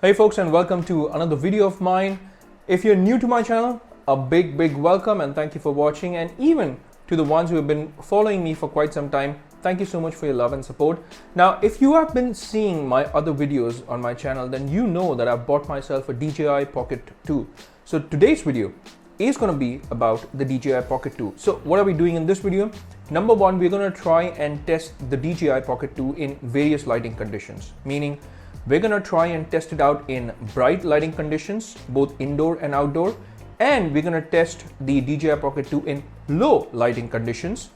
Hey folks, and welcome to another video of mine. If you're new to my channel, a big welcome and thank you for watching. And even to the ones who have been following me for quite some time, thank you so much for your love and support. Now, if you have been seeing my other videos on my channel, then you know that I've bought myself a DJI Pocket 2. So today's video is going to be about the DJI Pocket 2. So what are we doing in this video? Number one, we're going to try and test the DJI Pocket 2 in various lighting conditions, meaning we're going to try and test it out in bright lighting conditions, both indoor and outdoor, and we're going to test the DJI Pocket 2 in low lighting conditions,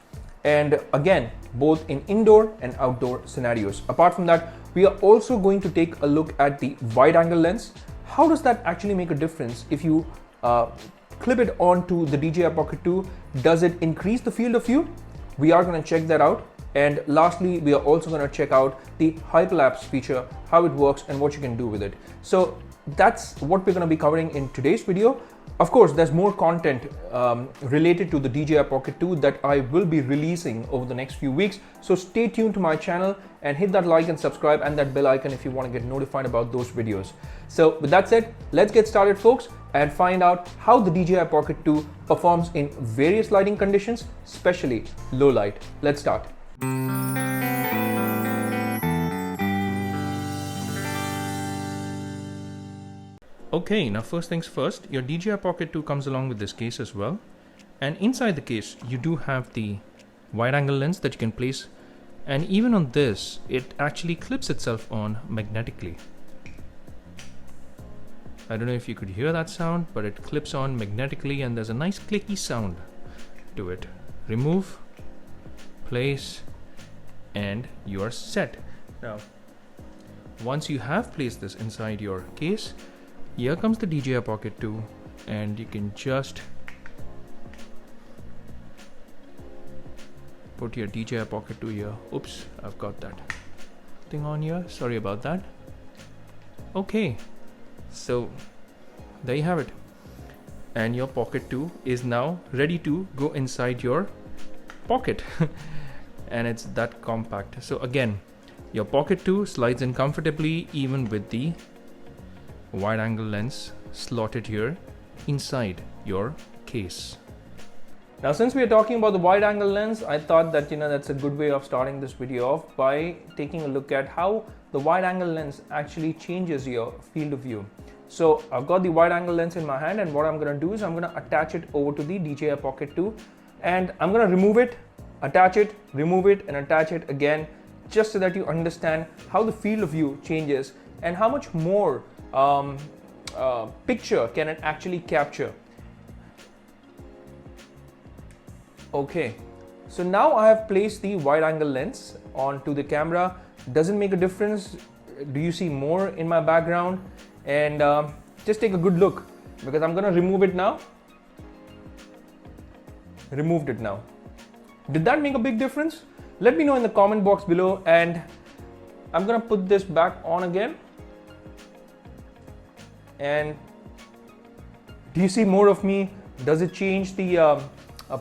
and again, both in indoor and outdoor scenarios. Apart from that, we are also going to take a look at the wide angle lens. How does that actually make a difference if you clip it onto the DJI Pocket 2? Does it increase the field of view? We are going to check that out. And lastly, we are also going to check out the Hyperlapse feature, how it works and what you can do with it. So that's what we're going to be covering in today's video. Of course, there's more content related to the DJI Pocket 2 that I will be releasing over the next few weeks. So stay tuned to my channel and hit that like and subscribe and that bell icon if you want to get notified about those videos. So with that said, let's get started, folks, and find out how the DJI Pocket 2 performs in various lighting conditions, especially low light. Let's start. Okay, now first things first, your DJI Pocket 2 comes along with this case as well, and inside the case you do have the wide angle lens that you can place, and even on this it actually clips itself on magnetically. I don't know if you could hear that sound, but it clips on magnetically and there's a nice clicky sound to it. Remove, place, and you are set. Now, once you have placed this inside your case, here comes the DJI Pocket 2, and you can just put your DJI Pocket 2 here. Oops, I've got that thing on here. Sorry about that. Okay, so there you have it. And your Pocket 2 is now ready to go inside your pocket. And it's that compact. So again, your Pocket 2 slides in comfortably even with the wide angle lens slotted here inside your case. Now, since we are talking about the wide angle lens, I thought that that's a good way of starting this video off by taking a look at how the wide angle lens actually changes your field of view. So I've got the wide angle lens in my hand, and what I'm going to do is I'm going to attach it over to the DJI Pocket 2, and I'm going to remove it, attach it, remove it, and attach it again, just so that you understand how the field of view changes and how much more picture can it actually capture. Okay, so now I have placed the wide angle lens onto the camera. Doesn't make a difference. Do you see more in my background? And just take a good look, because I'm gonna remove it now. Removed it now. Did that make a big difference? Let me know in the comment box below, and I'm gonna put this back on again. And do you see more of me? Does it change the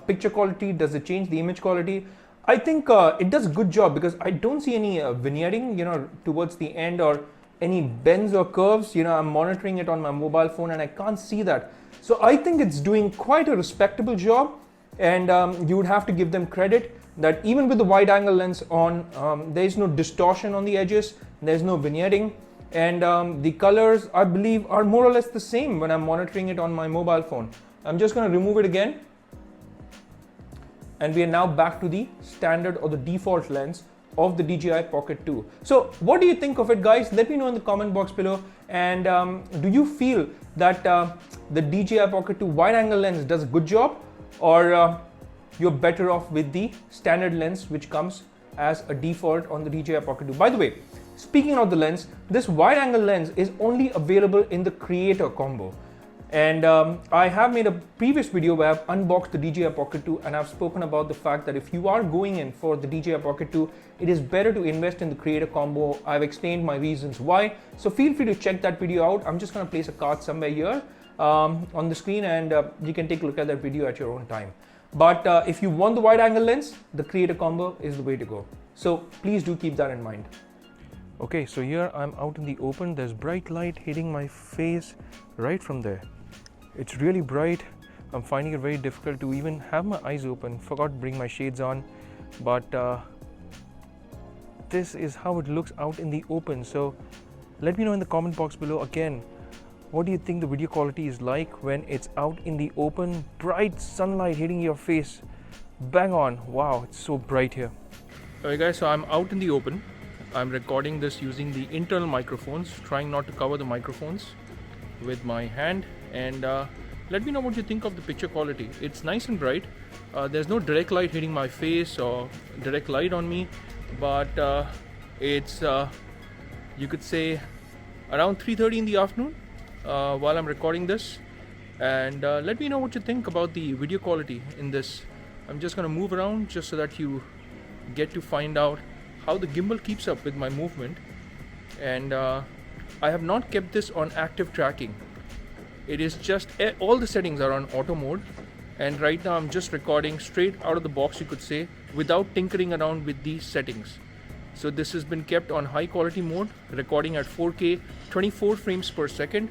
picture quality? Does it change the image quality? I think it does a good job, because I don't see any vignetting, towards the end, or any bends or curves. I'm monitoring it on my mobile phone and I can't see that. So I think it's doing quite a respectable job, and you would have to give them credit that even with the wide angle lens on, there is no distortion on the edges, there's no vignetting. And the colors, I believe, are more or less the same when I'm monitoring it on my mobile phone. I'm just going to remove it again. And we are now back to the standard or the default lens of the DJI Pocket 2. So what do you think of it, guys? Let me know in the comment box below. And do you feel that the DJI Pocket 2 wide angle lens does a good job? Or you're better off with the standard lens, which comes as a default on the DJI Pocket 2? By the way, speaking of the lens, this wide angle lens is only available in the creator combo. And I have made a previous video where I've unboxed the DJI Pocket 2, and I've spoken about the fact that if you are going in for the DJI Pocket 2, it is better to invest in the creator combo. I've explained my reasons why. So feel free to check that video out. I'm just going to place a card somewhere here on the screen, and you can take a look at that video at your own time. But if you want the wide angle lens, the creator combo is the way to go. So please do keep that in mind. Okay, so here I'm out in the open. There's bright light hitting my face right from there. It's really bright. I'm finding it very difficult to even have my eyes open. Forgot to bring my shades on, but this is how it looks out in the open. So let me know in the comment box below again, what do you think the video quality is like when it's out in the open? Bright sunlight hitting your face, bang on. Wow, it's so bright here. Alright guys, so I'm out in the open. I'm recording this using the internal microphones, trying not to cover the microphones with my hand, and let me know what you think of the picture quality. It's nice and bright. There's no direct light hitting my face or direct light on me, but it's you could say around 3:30 in the afternoon while I'm recording this, and let me know what you think about the video quality in this. I'm just gonna move around just so that you get to find out how the gimbal keeps up with my movement, and I have not kept this on active tracking. It is just all the settings are on auto mode, and right now I'm just recording straight out of the box, you could say, without tinkering around with these settings. So this has been kept on high quality mode, recording at 4K 24 frames per second,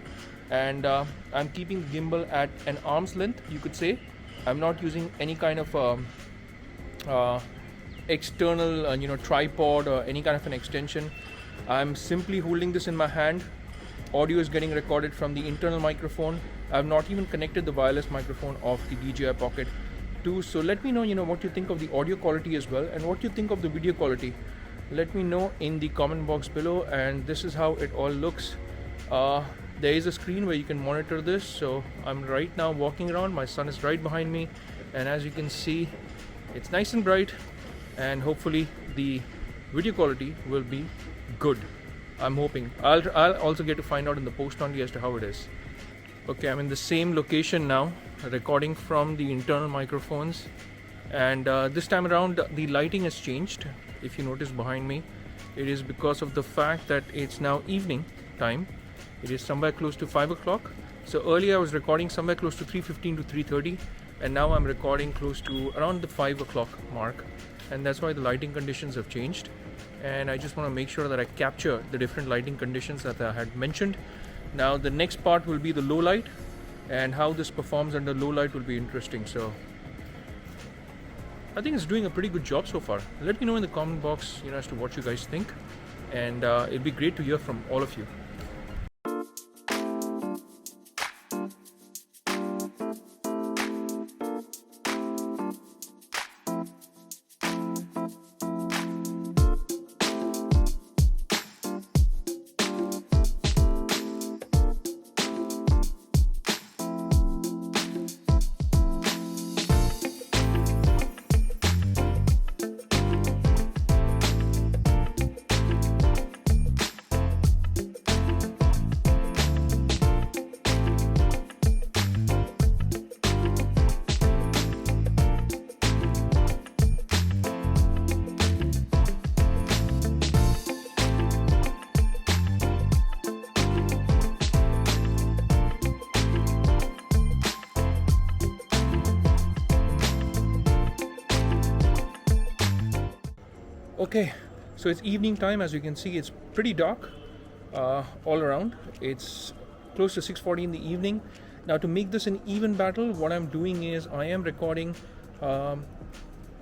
and I'm keeping the gimbal at an arm's length, you could say. I'm not using any kind of external tripod or any kind of an extension. I'm simply holding this in my hand. Audio is getting recorded from the internal microphone. I've not even connected the wireless microphone of the DJI Pocket 2. So let me know what you think of the audio quality as well, and what you think of the video quality. Let me know in the comment box below. And this is how it all looks. There is a screen where you can monitor this. So I'm right now walking around, my son is right behind me, and as you can see, it's nice and bright, and hopefully the video quality will be good. I'm hoping. I'll also get to find out in the post only as to how it is. Okay, I'm in the same location now, recording from the internal microphones, and this time around the lighting has changed. If you notice behind me, it is because of the fact that it's now evening time. It is somewhere close to 5 o'clock. So earlier I was recording somewhere close to 3:15 to 3:30, and now I'm recording close to around the 5 o'clock mark, and that's why the lighting conditions have changed. And I just want to make sure that I capture the different lighting conditions that I had mentioned. Now the next part will be the low light, and how this performs under low light will be interesting. So I think it's doing a pretty good job so far. Let me know in the comment box as to what you guys think, and it'd be great to hear from all of you. Okay, so it's evening time. As you can see, it's pretty dark all around. It's close to 6:40 in the evening. Now to make this an even battle, what I'm doing is I am recording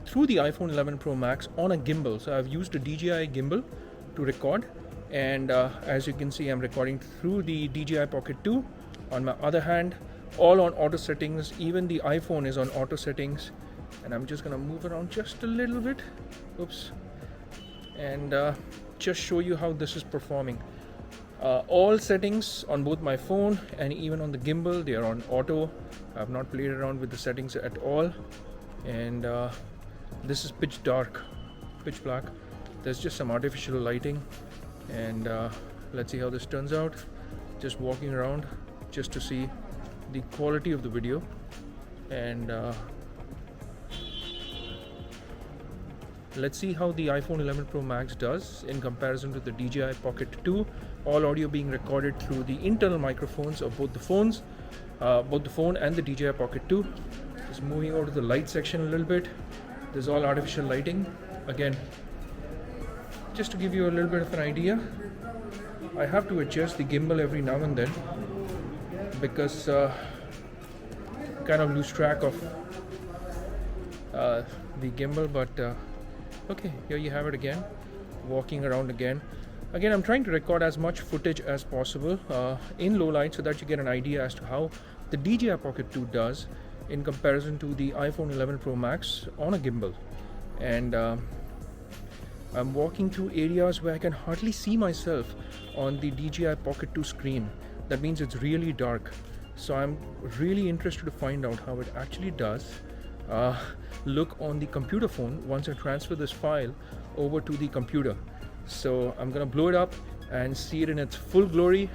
through the iPhone 11 Pro Max on a gimbal. So I've used a DJI gimbal to record, and as you can see, I'm recording through the DJI Pocket 2 on my other hand, all on auto settings. Even the iPhone is on auto settings, and I'm just gonna move around just a little bit. Oops. And just show you how this is performing. All settings on both my phone and even on the gimbal, they are on auto. I've not played around with the settings at all, and this is pitch dark, pitch black. There's just some artificial lighting, and let's see how this turns out. Just walking around just to see the quality of the video, and let's see how the iPhone 11 Pro Max does in comparison to the DJI Pocket 2. All audio being recorded through the internal microphones of both the phones, both the phone and the DJI Pocket 2. Just moving over to the light section a little bit. There's all artificial lighting. Again, just to give you a little bit of an idea, I have to adjust the gimbal every now and then because kind of lose track of the gimbal, but okay, here you have it again, walking around again. I'm trying to record as much footage as possible in low light so that you get an idea as to how the DJI Pocket 2 does in comparison to the iPhone 11 Pro Max on a gimbal. And I'm walking through areas where I can hardly see myself on the DJI Pocket 2 screen. That means it's really dark. So I'm really interested to find out how it actually does look on the computer phone once I transfer this file over to the computer. So I'm gonna blow it up and see it in its full glory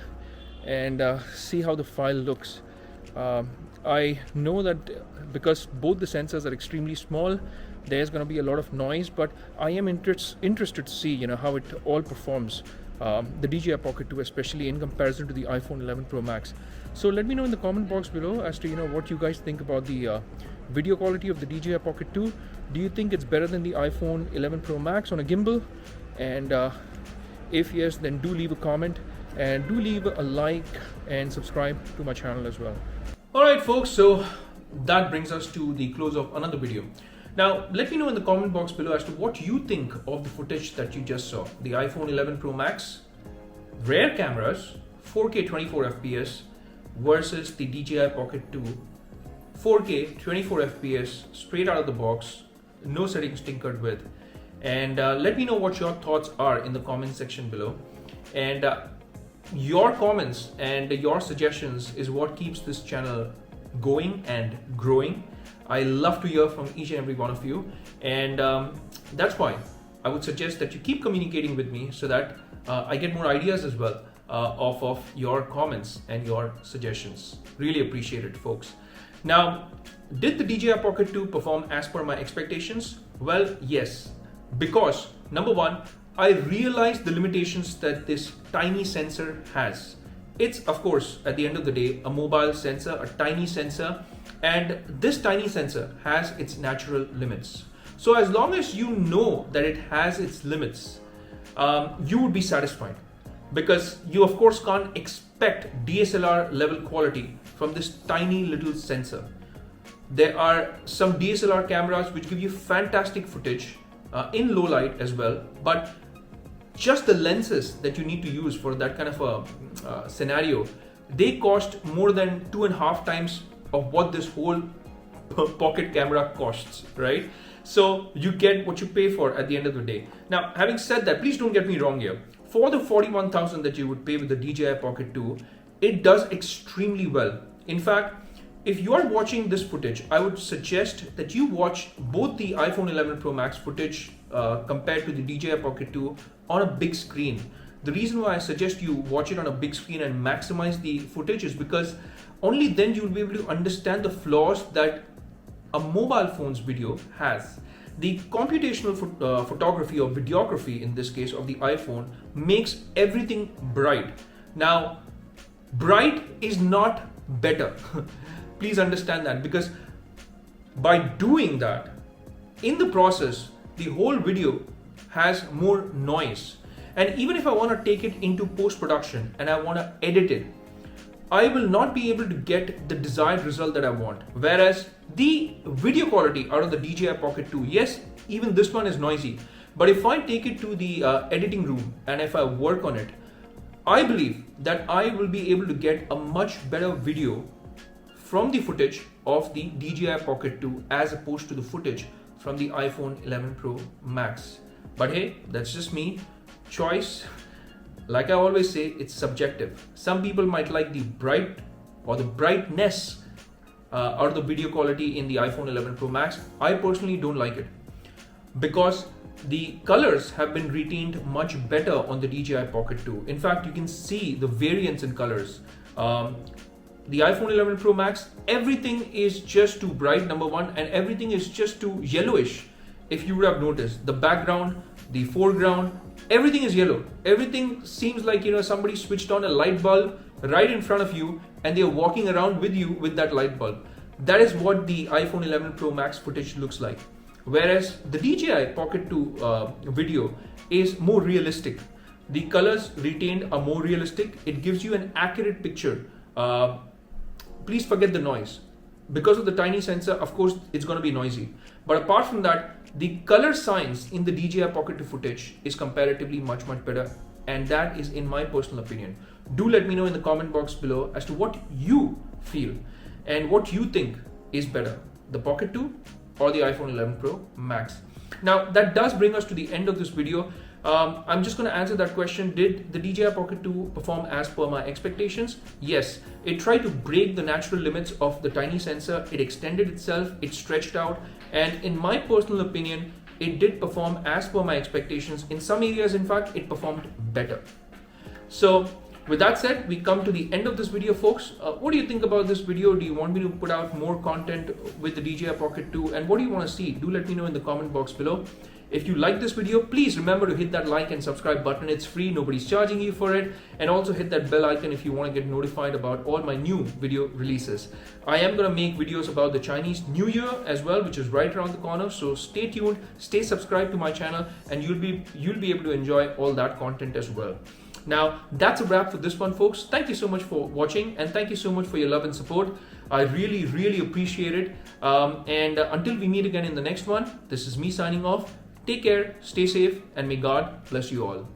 and see how the file looks. I know that because both the sensors are extremely small, there's going to be a lot of noise, but I am interested to see how it all performs, the DJI Pocket 2 especially in comparison to the iPhone 11 Pro Max. So let me know in the comment box below as to what you guys think about the video quality of the DJI Pocket 2. Do you think it's better than the iPhone 11 Pro Max on a gimbal? And if yes, then do leave a comment and do leave a like and subscribe to my channel as well. Alright folks, so that brings us to the close of another video. Now let me know in the comment box below as to what you think of the footage that you just saw. The iPhone 11 Pro Max, rear cameras, 4K 24 FPS versus the DJI Pocket 2, 4K 24 FPS straight out of the box, no settings tinkered with. And let me know what your thoughts are in the comment section below. And your comments and your suggestions is what keeps this channel going and growing. I love to hear from each and every one of you, and that's why I would suggest that you keep communicating with me so that I get more ideas as well off of your comments and your suggestions. Really appreciate it, folks. Now, did the DJI Pocket 2 perform as per my expectations? Well, yes, because number one, I realized the limitations that this tiny sensor has. It's, of course, at the end of the day, a mobile sensor, a tiny sensor, and this tiny sensor has its natural limits. So as long as you know that it has its limits, you would be satisfied, because you of course can't expect DSLR level quality from this tiny little sensor. There are some DSLR cameras which give you fantastic footage in low light as well, but just the lenses that you need to use for that kind of a scenario, they cost more than 2.5 times of what this whole pocket camera costs, right? So you get what you pay for at the end of the day. Now, having said that, please don't get me wrong here. For the 41,000 that you would pay with the DJI Pocket 2, it does extremely well. In fact, if you are watching this footage, I would suggest that you watch both the iPhone 11 Pro Max footage compared to the DJI Pocket 2 on a big screen. The reason why I suggest you watch it on a big screen and maximize the footage is because only then you will be able to understand the flaws that a mobile phone's video has. The computational photography or videography, in this case of the iPhone, makes everything bright. Now, bright is not better. Please understand that, because by doing that, in the process, the whole video has more noise. And even if I want to take it into post-production and I want to edit it, I will not be able to get the desired result that I want. Whereas the video quality out of the DJI Pocket 2, yes, even this one is noisy, but if I take it to the editing room and if I work on it, I believe that I will be able to get a much better video from the footage of the DJI Pocket 2 as opposed to the footage from the iPhone 11 Pro Max. But hey, that's just me. Choice, like I always say, it's subjective. Some people might like the bright or the brightness out of the video quality in the iPhone 11 Pro Max. I personally don't like it because the colors have been retained much better on the DJI Pocket 2. In fact, you can see the variance in colors. The iPhone 11 Pro Max, everything is just too bright, number one, and everything is just too yellowish. If you would have noticed, the background, the foreground, everything is yellow. Everything seems like, somebody switched on a light bulb right in front of you and they're walking around with you with that light bulb. That is what the iPhone 11 Pro Max footage looks like. Whereas the DJI Pocket 2 video is more realistic. The colors retained are more realistic. It gives you an accurate picture. Please forget the noise. Because of the tiny sensor, of course, it's going to be noisy. But apart from that, the color science in the DJI Pocket 2 footage is comparatively much better. And that is in my personal opinion. Do let me know in the comment box below as to what you feel and what you think is better, the Pocket 2 or the iPhone 11 Pro Max. Now that does bring us to the end of this video. I'm just going to answer that question. Did the DJI Pocket 2 perform as per my expectations? Yes, it tried to break the natural limits of the tiny sensor. It extended itself, it stretched out, and in my personal opinion, it did perform as per my expectations. In some areas, in fact, it performed better. So with that said, we come to the end of this video, folks. What do you think about this video? Do you want me to put out more content with the DJI Pocket 2? And what do you want to see? Do let me know in the comment box below. If you like this video, please remember to hit that like and subscribe button. It's free, nobody's charging you for it. And also hit that bell icon if you want to get notified about all my new video releases. I am going to make videos about the Chinese New Year as well, which is right around the corner. So stay tuned, stay subscribed to my channel, and you'll be able to enjoy all that content as well. Now, that's a wrap for this one, folks. Thank you so much for watching, and thank you so much for your love and support. I really appreciate it. Until we meet again in the next one, this is me signing off. Take care, stay safe, and may God bless you all.